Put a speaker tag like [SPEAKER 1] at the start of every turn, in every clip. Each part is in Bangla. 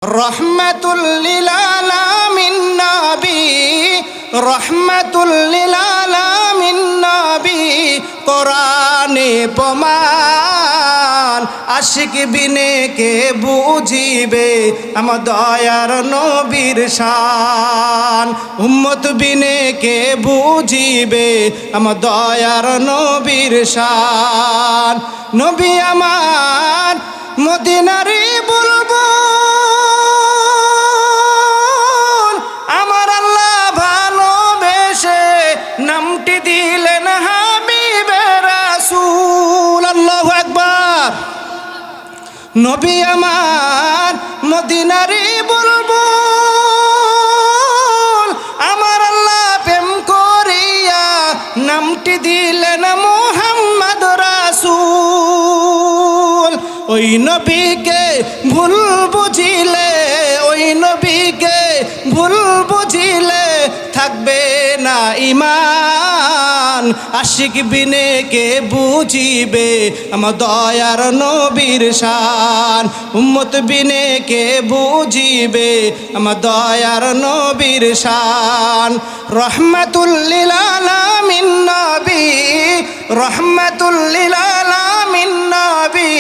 [SPEAKER 1] রহমাতুল লিল আলামিন নবী, রহমাতুল লিল আলামিন নবী, কোরআনে প্রমাণ। আশিক বিনে কে বুঝিবে আমার দয়ার নবীর শান। উম্মত বিনে কে বুঝিবে আমার দয়ার নবীর শান। নবী আমার মদিনারি বলবো, নামটি দিলেন হাবিবে রাসূল। আল্লাহু আকবার। নবী আমার মদিনারি বুলবুল, আমার আল্লাহ প্রেম করিয়া নামটি দিলেন মুহাম্মদ রাসূল। ওই নবীকে ভুল বুঝিলে, ওই নবীকে ভুল বুঝিলে থাকবে না ঈমান। আশিক বিনে কে বুঝিবে আমার দয়ার নবীর শান। উম্মত বিনে কে বুঝিবে আমার দয়ার নবীর শান। রহমাতুল লিল আলামিন নবী, রহমাতুল লিল আলামিন নবী,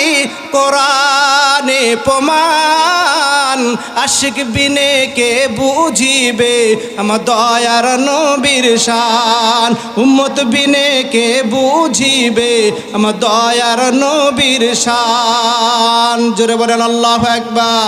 [SPEAKER 1] কোরআনে প্রমাণ। আশিক বিনে কে বুঝিবে আমার দয়ার নবীর শান। উম্মত বিনে কে বুঝিবে আমার দয়ার নবীর শান। জোরে বলেন আল্লাহু আকবার।